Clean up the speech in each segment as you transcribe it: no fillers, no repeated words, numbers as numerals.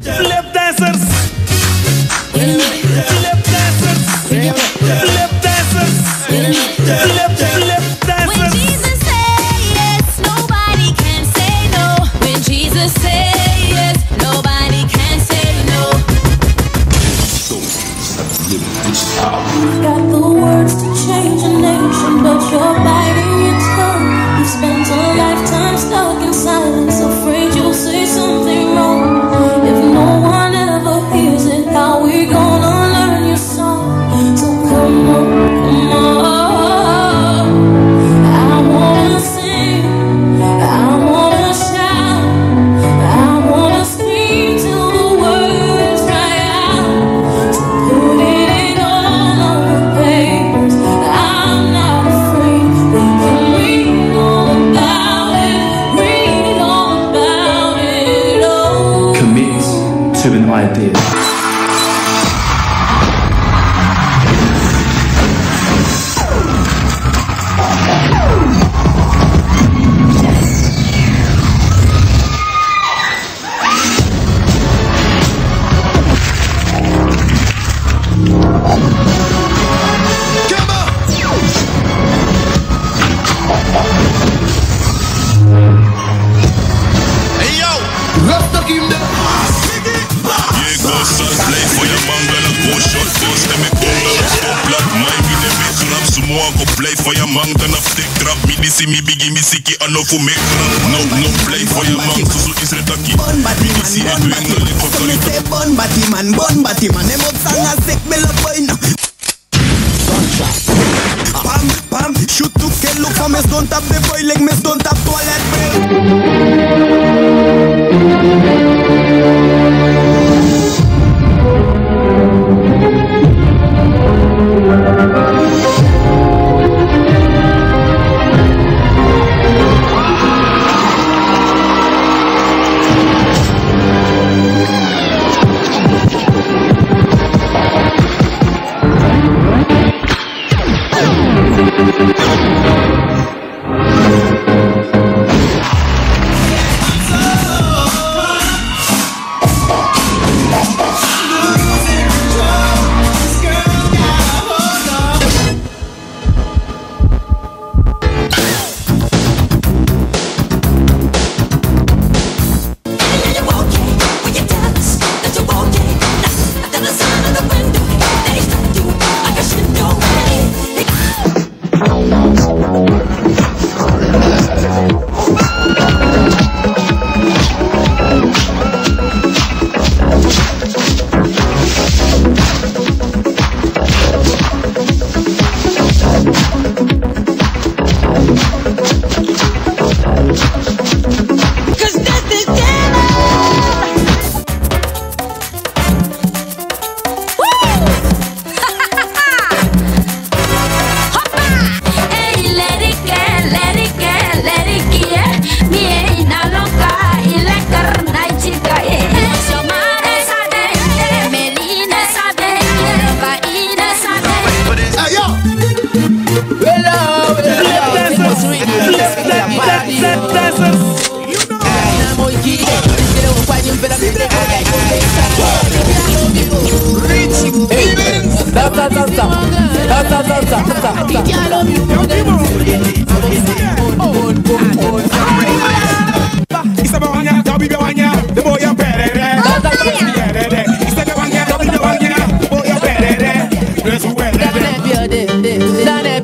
Flip dancers. Flip dancers. Flip dancers. Flip dancers. When Jesus says yes, nobody can say no. When Jesus says yes, nobody can say no. You've got the words to change a nation, but you're biting your tongue. You've spent a lifetime stuck in silence, afraid you'll say something wrong. If no one ever hears it, how we gonna learn your song? So come on, come on. I wanna sing, I wanna shout, I wanna scream till the words cry out. So put it all on the papers. I'm not afraid. We can read all about it. Read all about it. Oh. Commit to an idea. Play for your man, then I take trap. Me this see me biggie, me sicky, I know for make rap. No play for your man, so Sranan Taki. Bon batty man, so me say bon batty man. Them up sang a sick me love boy now. Pam, pam, shoot to kill, look for me don't tap the boy like me don't tap toilet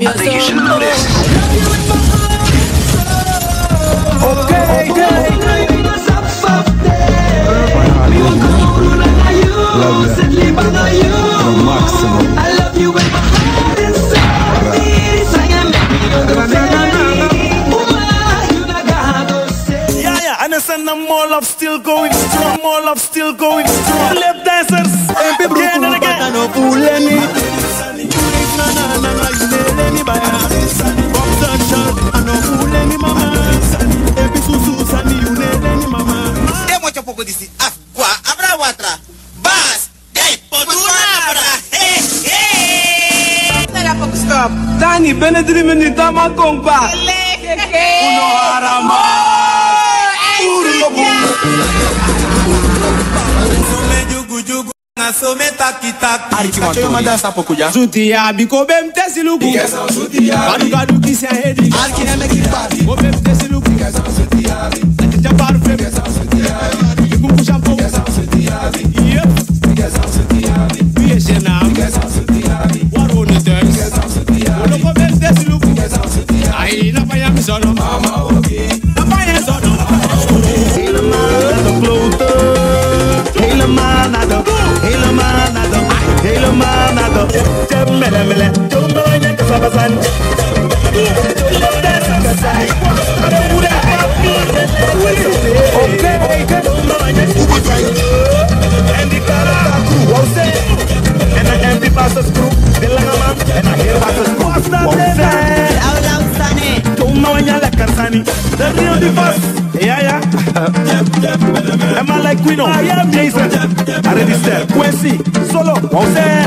I think you should know this. I love you with my heart inside. Yeah, understand the more love still going strong, more love still going strong. Lip dancers, again and again. Dani, binnen 3 minuten maar kom pa. Uno harama. some taki taki. Ari kiman to ma dansa poku ja. Zutia biko bem tesiluku. Kadu kadu kisi hedi. Arki na make it party. Go bem tesiluku. Jabar fem. Ibu shampoo. Yep. Vietnam. Waro ni tens. Go go bem tesiluku. Ai na pa yam sono. Mama oki. Na pa yam sono. Helemaal naar de mele mele, tumba wanya kasabazan. En die karata crew, wou say. En een empty passes crew, de lange man. En een heel passes crew, wou say. Tumba wanya lekker sani, de real divas. Ja ja. Am I like Quino? I am Jason. I ready step, Quincy, solo, wou say.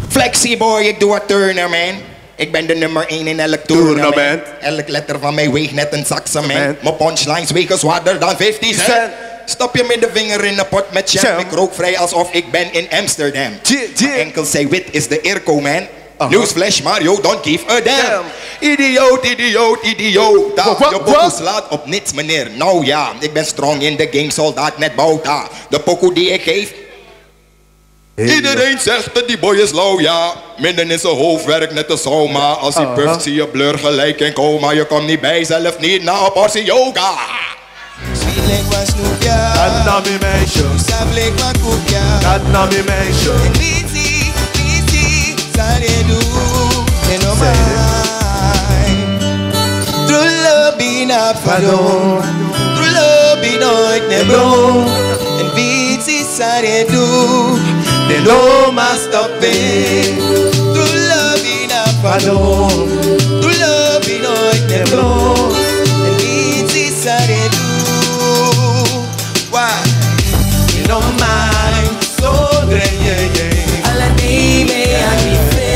Flexie boy, ik doe wat turner, man. Ik ben de nummer 1 in elk tournament. Elk letter van mij weegt net een saxement. Mijn punchlines wegen zwaarder dan 50 cent. Stop je middenvinger in de pot met jam. Ik rook vrij alsof ik ben in Amsterdam. Mijn enkel zij wit is de Irko, man. Newsflash, Mario, don't give a damn. Idioot, idioot, idioot. Je pokoe slaat op niets, meneer. Nou ja, ik ben strong in de game, soldaat net Bouta. De pokoe die ik geef. Iedereen zegt dat die boy is lauw, ja. Midden in zijn hoofd werkt net als Soma. Als hij puft zie je blur gelijk in coma. Je komt niet bij zelf niet na een portie yoga. Sweet like was Snoop, ja. Dat nam je meisje. Sap like wat koek, ja. Dat nam je meisje. En Weezy, sorry do. En no mind. True love be not pardon. True love be nooit nebro. En Weezy, sorry do. De loma stoppen. True love be not pardon. True love be nooit nebro. En Weezy, sorry do. Why? You know mine, so dream, alla day me amife,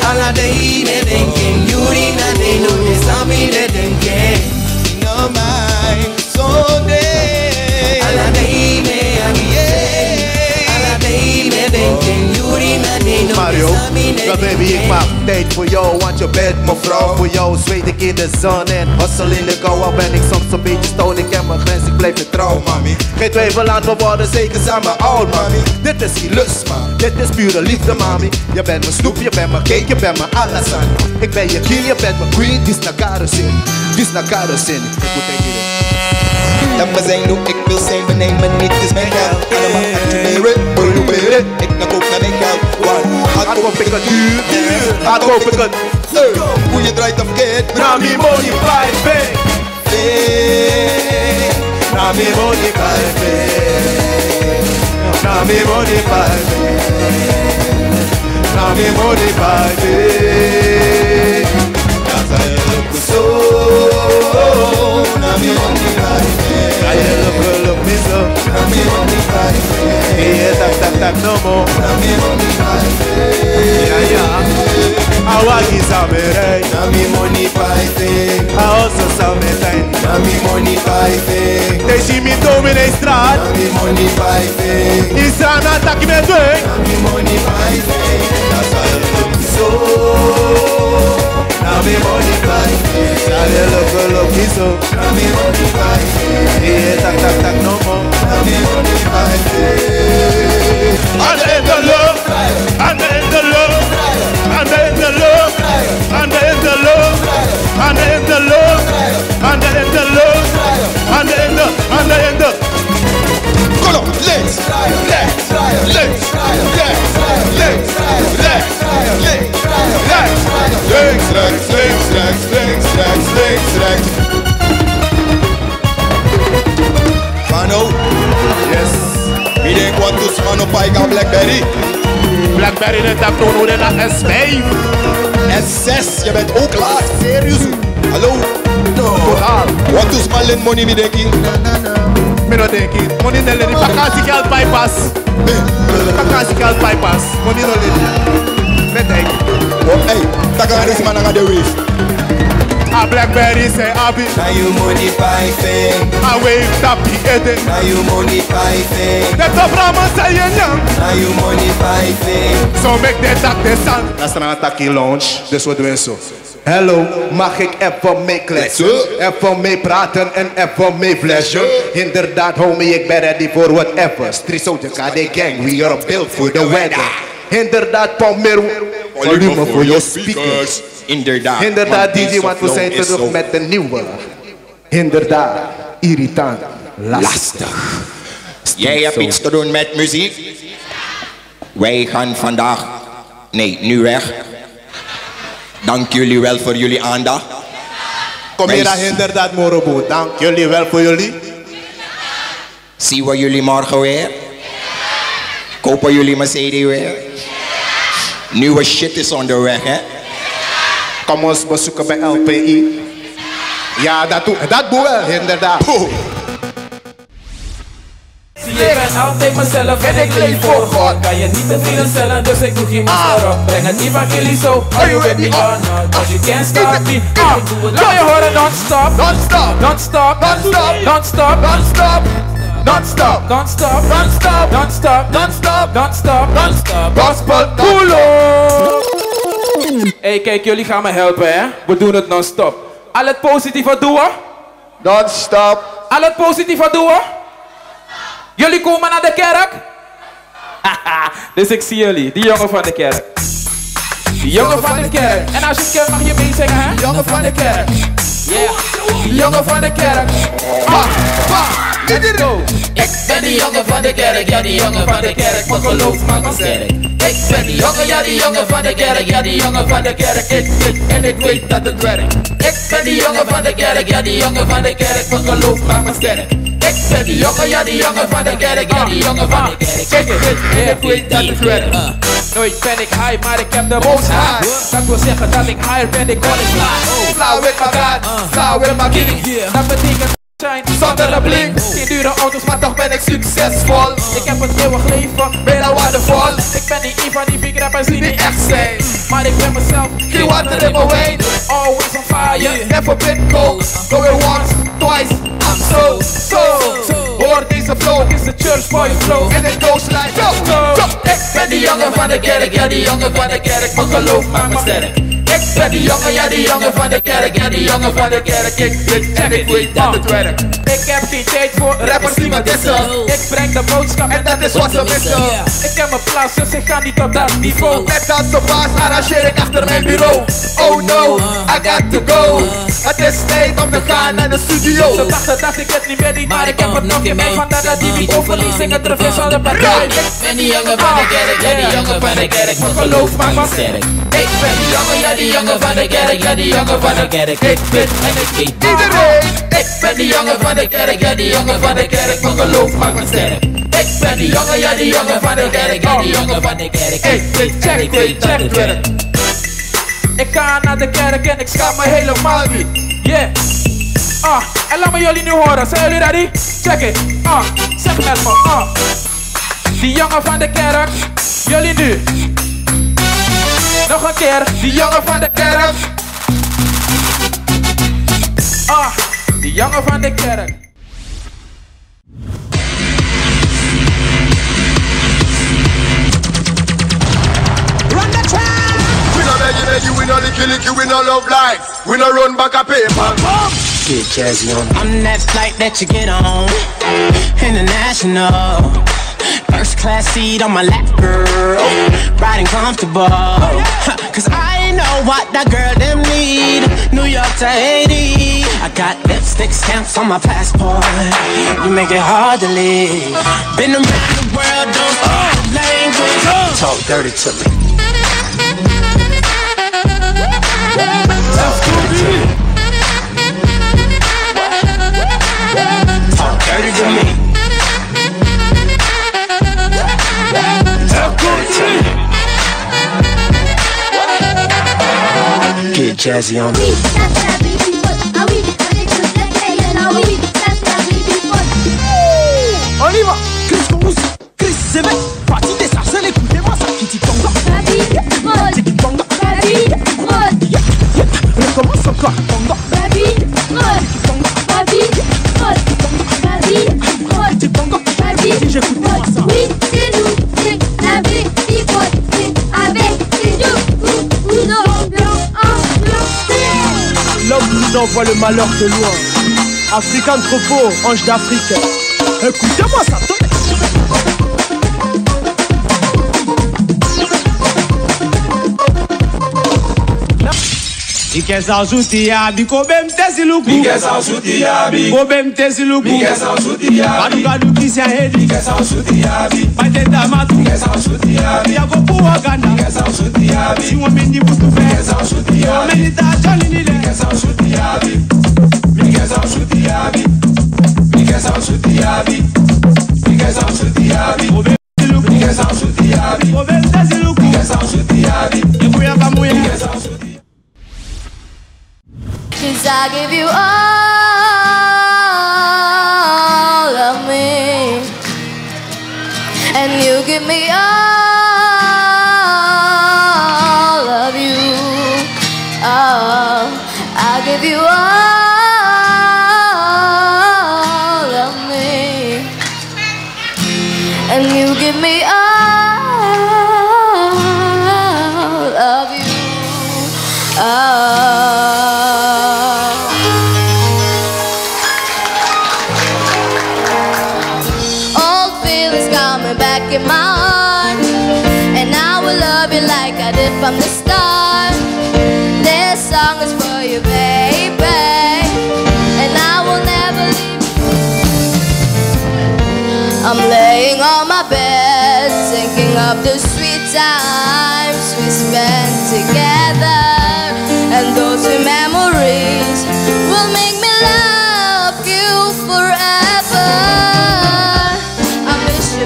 alla day me denken, yuri na day no me sami de denken. You know mine, so dream, alla day me amife, alla day me denken, yuri na day no Mario, me sami de ja denken. baby, ik maak tijd voor jou, want je bent mijn vrouw. Voor jou zweet ik in de zon en hustle in de kou. Al ben ik soms een beetje stoned, ik heb mijn grens, ik blijf je trouw, mami. Geen twijfel aan, we worden zeker samen oud, mami. Dit is geen lust, man, dit is pure liefde, mami. Je bent mijn snoep, je bent mijn cake, je bent mijn alles aan. Ik ben je king, je bent mijn queen, die is naar kare zin. Die is naar kare zin. Hoe denk je dit? Dat me zijn hoe ik wil zijn, beneem me niet, is mijn geld. Allemaal actioneren, proberen. Ik nak ook naar mijn geld. Hard koop ik het duur, hard koop ik het. Hoe je draait of kid. Nami money fight back. Nami money fight back. Nami money fight back. Nami money fight back. Cause I look so, Nami money fight back. I look me so. Nami money fight back. Yeah, tap no more. Nami money fight back. Yeah. Awagi samurai. Nami money fight back. I also samurai. Nami money fight back. They see me Domineestr. Nami money fight back. Sranan Taki me doing. Nami money fight back. That's why I look so. Nami money fight back. I look me so. Nami money fight back. Yeah, tap no more. Nami money fight back. And in the love, and in the love, and in the love, and in the love, and in the love, and in the love, and in the. Come on, links, left, links, left, links, left, links, left, links. Fano, Yes. wie denkt wat doet Fano Paika Blackberry? Blackberry de tap toen de naar S5. S6, je bent ook laat, serieus. Hallo? Totaal. Wat too small in money me denki. Me no denki. Money no lady. Vakantiegeld bypass. Vakantiegeld bypass. Money no lady. Me denki. Oh hey, taka this man anga the wave. A Blackberry say Abi. Now you money piping. A wave tappy ede. Now you money piping. De top ramen say je nyang. Now you money piping. So make that tak de stand. Dat is Sranan Taki Lounge. Dus wat doen we zo. Hallo, mag ik even mee kletsen? Even mee praten en even mee flashen? Inderdaad homie, ik ben ready voor whatever. Street soldier, KD gang, we are built for the weather. Inderdaad, pommer volume voor je speakers. Inderdaad, DJ, want we zijn terug met een nieuwe. Inderdaad, irritant, lastig. Jij hebt iets te doen met muziek? Wij gaan vandaag, nee, nu weg. Dank jullie wel voor jullie aandacht. Kom hier aan inderdaad, Morobo. Dank jullie wel voor jullie. Zien we jullie morgen weer? Kopen jullie Mercedes weer? Nieuwe shit is onderweg, hè? Kom ons bezoeken bij LPI. Ja, dat doen we, inderdaad. Ik ben altijd mezelf en ik leef voor God. Kan je niet te veel stellen, dus ik doe geen masker op. Breng het evangelie zo, are you ready or not? Cause you can't stop me. Kan je horen, don't stop, don't stop, don't stop, don't stop, don't stop, don't stop. Don't stop, don't stop, don't stop, don't stop, don't stop, don't stop, don't stop. Gospel Pulo. Hey, kijk, jullie gaan me helpen, hè? We doen het non-stop. Al het positieve doen we? Don't stop. Al het positieve doen we? Jullie komen naar de kerk? Dus ik zie jullie, die jongen van de kerk. Die jongen van de kerk. En als je het kent mag je meezingen, hè? Die jongen van de kerk. Yeah. Die jongen van de kerk. Let's go. Ik ben die jongen van de kerk, ja die jongen van de kerk. Mijn geloof maakt me sterk. Ik ben die jongen, ja die jongen van de kerk, ja die jongen van de kerk. En ik weet dat het werkt. Ik ben die jongen van de kerk, ja die jongen van de kerk. Mijn geloof maakt me sterk. Ik ben die jongen, ja die jongen van de kerk, ja die jongen van de kerk. Kijk eens, en ik weet dat het werkt. Nooit ben ik high, maar ik heb de most high. Dat wil zeggen dat ik higher ben, ik kon niet fly. Fly with my God, fly with my king. Dat betekent zonder een blink. Geen dure auto's, maar toch ben ik succesvol. Ik heb een eeuwig leven, bijna waardevol. Ik ben niet een van die big rappers die niet echt zijn. Maar ik ben mezelf, geen water in mijn wijn. Always on fire, never been cold. Going once, twice, I'm so. Hoor deze flow, is de church boy flow. En het goes like go. Ik ben die jongen van de kerk, ja die jongen van de kerk. Mijn geloof maakt me sterk. Ik ben die jongen, ja die jongen van de kerk, ja die jongen van de kerk. Ik weet dat het werkt. Ik heb geen tijd voor rappers die me dissen. Ik breng de boodschap en dat is wat ze missen. Ik heb mijn plaats, dus ik ga niet op dat niveau. Net als de baas arrangeer ik achter mijn bureau. Oh no, I got to go. Het is tijd om te gaan naar de studio. Ze dachten dat ik het niet meer deed, maar ik heb het nog in mij. Vandaar dat die wie overlees zingen terug is aan de partij. Ik ben die jongen van de kerk, ja die jongen van de kerk. Mijn geloof maakt me sterk. Ik ben die jongen, ja die jongen van de kerk, ja die jongen van de kerk. Ik ben en ik weet iedereen. Ik ben die jongen van de kerk, ja die jongen van de kerk. Mijn geloof maakt me sterk. Ik ben die jongen, ja die jongen van de kerk, ja die jongen van de kerk. Ik weet dat het werkt. Ik ga naar de kerk en ik schaam me helemaal niet. Yeah. En laat me jullie nu horen. Zijn jullie ready? Check it. Zeg met me. Die jongen van de kerk. Jullie nu. Nog een keer. Die jongen van de kerk. Die jongen van de kerk. Run the track! We no beg you, we no licky, we no love life. We no run back a paper. Get jazzy on. I'm that flight that you get on. International. First class seat on my lap, girl. Riding comfortable. Cause I know what that girl them need. New York to Haiti. I got lipstick stamps on my passport. You make it hard to leave. Been around the world, don't speak the language. Talk dirty to me. Talk dirty to me. Talk dirty to me. Talk dirty to me. Get jazzy on me. oui, ça c'est la vie du monde. On y va. Chris Congus, Chris Zévé. Parti des sarcelles, écoutez-moi ça. Kitty Tonga. Baby, mode. Kitty Tonga. Baby, mode. Recommence encore. Tonga. Baby, mode. Baby, mode. Baby, mode. Kitty Tonga. Baby, j'écoute-moi ça. oui, c'est nous, c'est la vie du monde. C'est avec les deux, ou non, blanc, l'homme nous envoie le malheur de loin. Africain Tropo, ange d'Afrique. Écoutez-moi ça, tenez. Ikeza zuti ya bi ko bem tesiluku. Ikeza zuti ya bi ko bem tesiluku. Ikeza zuti ya bi kadu kisia hedi. Ikeza zuti ya bi patenda matu. Ikeza zuti ya bi ya ko puwa ganda. Ikeza zuti ya bi siwo mindi butu fe. Ikeza zuti ya bi mindi ta joli ni le. Ikeza zuti ya bi Ikeza zuti ya bi Ikeza zuti ya bi Ikeza zuti ya bi ko bem tesiluku. Ikeza zuti ya bi ko bem tesiluku. Ikeza zuti ya bi ekuya kamuya. Ikeza zuti. 'Cause I give you all of me, and you give me all of you. Oh, I give you all of me, and you give me all of you. Oh. Back in my heart, and I will love you like I did from the start. This song is for you, baby, and I will never leave you. I'm laying on my bed, thinking of the sweet times we spent together, and those sweet memories will make me love you forever.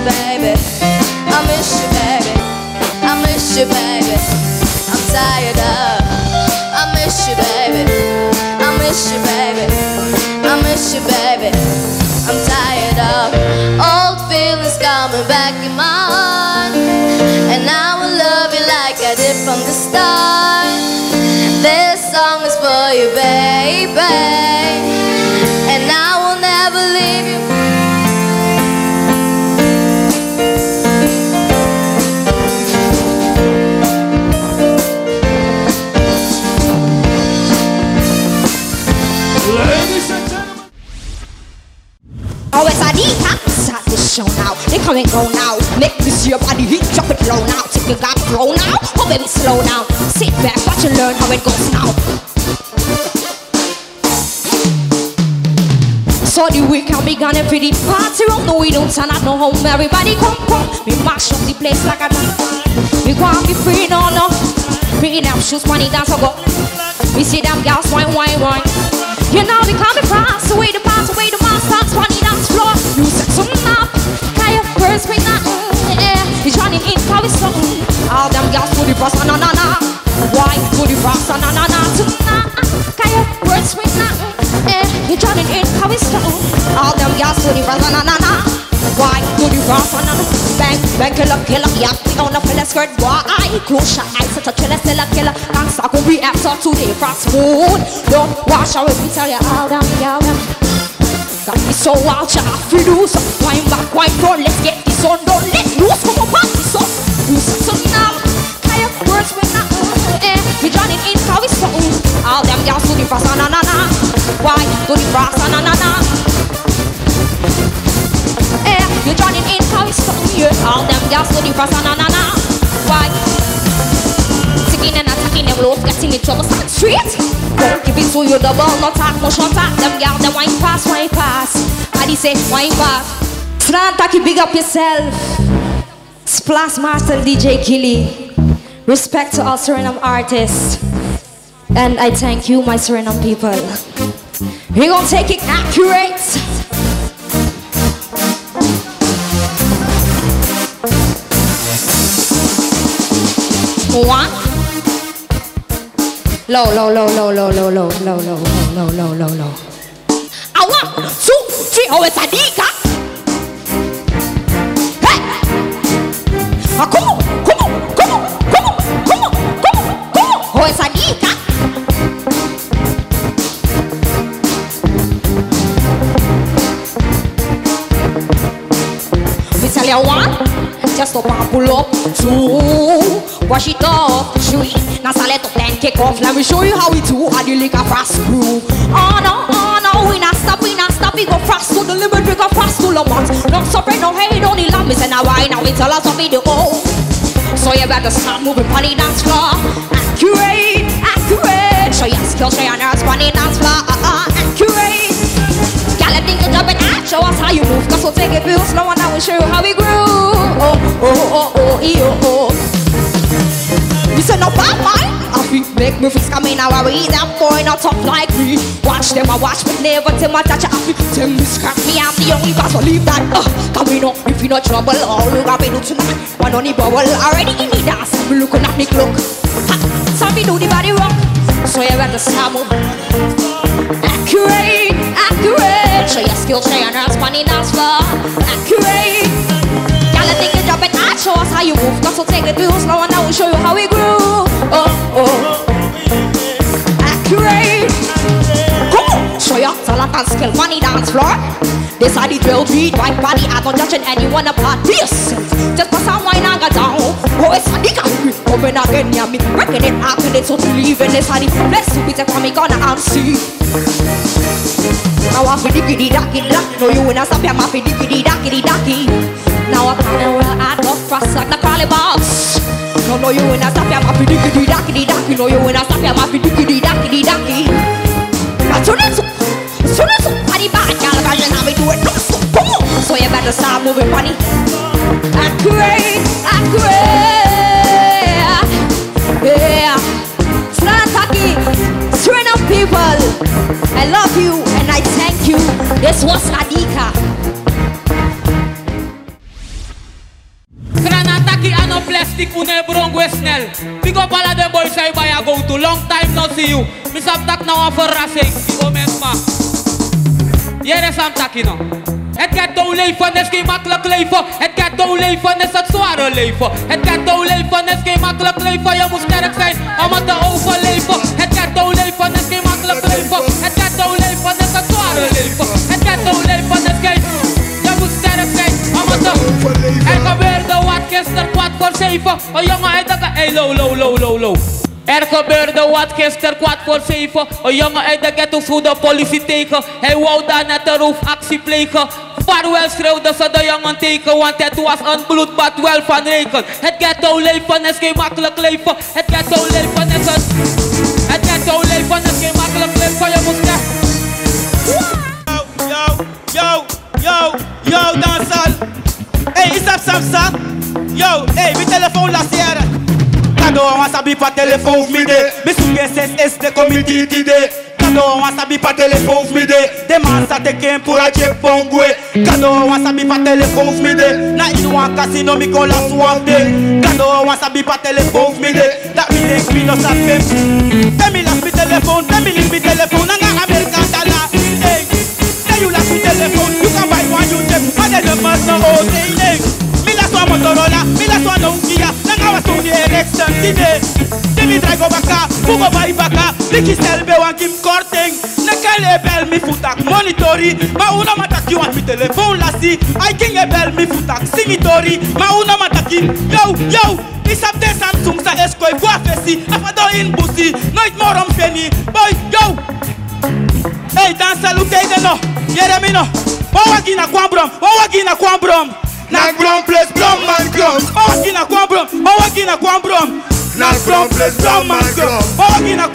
Baby, I miss you, baby. I miss you, baby. I'm tired of. I miss you, baby. I miss you, baby. I miss you, baby. I'm tired of old feelings coming back in my heart, and I will love you like I did from the start. This song is for you, baby, and I will never leave you. Oh, it's a detox at the show now. They come and go now. Make me see your body heat, drop it low now. Take your gap flow now. Oh, baby, slow down. Sit back, watch and learn how it goes now. So the weekend began and pretty party room. No, we don't turn out no home. Everybody come. We mash up the place like a dance. We go and be free, no. Bringing them shoes, money, dance, or go. We see them girls, wine. You know we come across the way the pass away the monsters, funny dance floor. You set something up, can you first bring that yeah. He's running in, how it's something. All them girls put the frost, na. Why put the frost, na. Can you first bring that yeah. He's running in, how it's something. All them girls put the frost, na. Why put the frost, na. Bang, killer, yeah. We on the fella skirt, why? Close your eyes, such a killer. Can't stop when we after today, frost moon. Don't wash away, we tell you all down. Got me so wild, you have to do some wine back, wine front. Let's get this on, don't let loose, come on, pass this on. You some now, can you words with that? We joining in, how it's so. All them girls do the frost, na. Why do the frost, na. You joining in, how it's so. All them girls do the frost, na. Why? Ticking and attacking them low, getting in trouble, stand straight. Don't give it to you double, no talk, no short talk. Them girls, them wine pass. I say wine pass. Sranan Taki, big up yourself. Splash Master DJ Killy. Respect to all Suriname artists. And I thank you, my Suriname people. We're gonna take it accurate. One. Low. I want. street, oh it's a dika. Hey! Come on, come on, come on, come on, come on, come on, come on. Oh it's a dika. We tell you one, just up and pull up. Two, wash it off. Three, now select up then kick off. Let me show you how we do. How you lick a fast screw. Oh no, we not stop, we go fast to the limit, we go fast to the month. No suffering, no hate, only love. Me say now why now we tell us what we do. So you better start moving on the dance floor. Accurate, accurate. Show your skills, show your nerves on the dance floor. Accurate. Y'all think you jump and show us how you move. Cause we'll take it real slow and I will show you how we groove. Oh. We say no bad mind. I feel make me feel coming now. I read that boy not tough like me. Watch them, I watch but never till my touch. I feel tell me scrap me. I'm the only boss will leave that. Cause we know if you no trouble, all you got me do tonight. One on the bubble already in the dance. Me looking at me clock. Some me do the body rock. So you better start moving. Accurate, accurate. Show your skills, show your nerves, money dance floor. Accurate. Y'all think you drop it out, show us how you move. Cause we'll take the bills now and I will show you how we groove. Oh. Accurate. Come on. Show your talent and skill, money dance floor. This are the drill beat, white body. I'm not judging anyone apart. Be yourself. Just pass on wine and go down. Oh, it's a nigga. Coming again, yeah, me breaking it, acting it, so to leave in this honey. Let's do it for me, gonna and see. Now I'm for diggity dacky dack. No, you wanna stop your maffy diggity dacky dacky. Now I'm kinda where I go fast like the crawly boss. No, you wanna stop your maffy diggity dacky dacky. No, you wanna stop your maffy diggity dacky dacky. Now turn it so party back, y'all imagine how we do it. Come on, so you better start moving money. Accurate, accurate. Yeah, Sranan Taki, Sranan people, I love you and I thank you. This was Adika. Sranan Taki ano plastic une brongo snel. Big up all of the boys I buy a go to. Long time no see you. Miss up tak now for racing. Go mesma. Hier is Sranan Taki no. Het gaat jouw leven, is geen makkelijk leven. Het gaat jouw leven, is het zware leven. Het gaat jouw leven, is geen makkelijk leven. Je moet sterk zijn om het te overleven. Het gaat jouw leven, is geen makkelijk leven. Het gaat jouw leven, is het zware leven. Het gaat jouw leven, is geen... Je moet sterk zijn om het te overleven. Er gebeurde wat gisteren, 7:15. Een jongen uit de... Hey, low. Er gebeurde wat gisteren 7:15. Een jongen uit de ghetto voer de politie tegen. Hij wou daar net een roofactie plegen. Vaarwel schreeuwde ze de jongen tegen, want het was een bloedbad wel van reken. Het ghetto leven is geen makkelijk leven. Het ghetto leven is het. Het ghetto leven is geen makkelijk leven. Je moet zeggen. Yo, dansal. Hey, is dat Samsa? Yo, hey, mijn telefoon laat zien. Kado, wasabi pa telefoon mide. Misuke SS de comité d'idée. Kado, wasabi pa telefoon mide. De man sa teken pour a jepongwe. Kado, wasabi pa telefoon mide. Na inwa casino mi kola swamde. Kado, wasabi pa telefoon mide. Dat mi denk mi no sape. Temi las mi telefoon, temi lik mi telefoon. Nanga American dollar. Hey, tell you las mi telefoon. You can buy one you take. And then the man no hold day. Motorola, Mila sua Nokia, nanga wa suni election today. Demi drago baka, fugo bari baka, liki selbe wan kim korting. Nakale bel mi futak monitori, ma una mataki wan mi telephone lasi. I king e bel mi futak simitori, ma una mataki. Yo, isap de Samsung sa eskoy kwa fesi, afado in busi, nooit more om penny. Boy, yo. Hey, dansa lukte no, yere mi no. Wawagina kwambrom. Na grom place, grom man grom. Wawagina kwambrom. Na grom place, grom man grom. Wawagina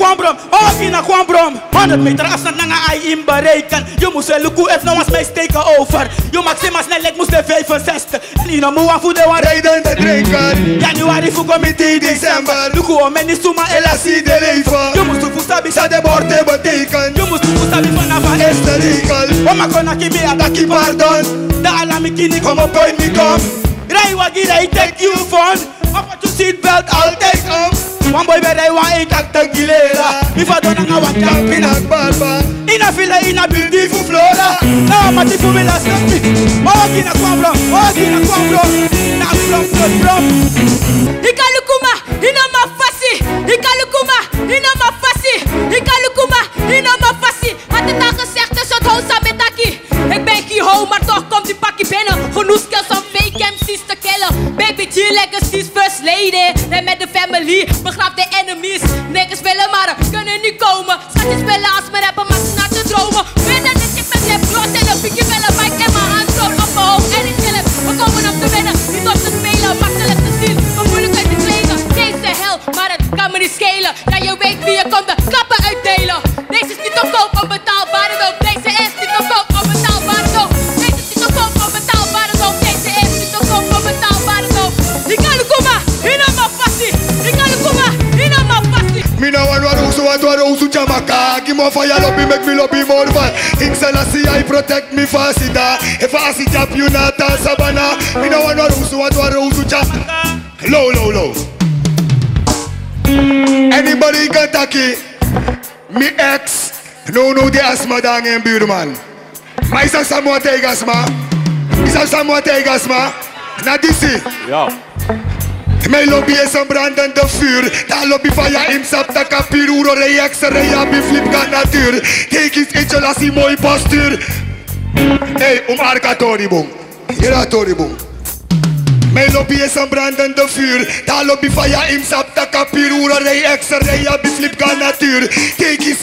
kwambrom. 100 meter afstand nanga ai in bereiken. Je moest wel lukken if no was mij steken over. Je maximaal snelheid moest de 65. En je moet aan voeden waan rijden te drinken. Januari voor comité december. Lukken om en is suma elastie de leven. Je moest toevoegen sabi sa de borde betekent. Je moest toevoegen sabi vanaf aan is de regel. Oma kona kimi adaki pardon. Da alami kini kom op point me kom. Rij wagi rij take you phone. Op to seatbelt I'll take off. One boy better I want it at the gilera. If I don't know what jumping at Baba. In a villa in a beautiful flora. Now maar die voor me laat stuk. Ogina kwam bro. Ikalukuma, inama fasi. Ikalukuma, inama fasi. Ikalukuma, inama fasi. Had het al gezegd, dus het hosa met Taki. Ik ben Kiho, maar toch komt die pakkie binnen. Genoeg skills om fake MC's te killen. Baby G legacies first lady. En met de family, begraaf de enemies. Niggas willen maar kunnen niet komen. Schatjes willen als me rappen, maar ze naar te dromen. Binnen dat ik met lip los en een piekje willen. Mike en mijn hand zo op mijn hoofd en ik chillen. We komen om te winnen, niet om te spelen. Makkelijk te zien, maar moeilijk uit te kleden. Deze hel, maar het kan me niet schelen. Ja, je weet wie je komt, de klappen uitdelen. Deze is niet te koop, onbetaalbare doop. Deze is niet te koop, onbetaalbare doop. Deze is niet te koop, onbetaalbare doop. Deze is niet te koop, onbetaalbare doop. Ik kan het komen, in een mafassie. Ik kan het komen, in een mafassie. Me no one who Jamaica. Give me fire lobby, make me lobby more fun. King Selassie, I protect me fascida. If I see jump, you not a savannah. Me no one who Jamaica. Low. Anybody got Taki? Me ex. No, the asthma down in buurman. Maar is dat Samoa tegen asma? Na disi. Ja. Mijn lobby is een brandende vuur. Dat lobby van je imsap, dat kapier. Oero reactie, reabi, flip kan natuur. Kijk eens, eentje las die mooie postuur. Hey, arka Toribong. Hier Toribong. Mijn lobby is een brandende vuur. Dat lobby van je imsap, dat kapier. Oero reactie, reabi, flip kan natuur. Kijk eens,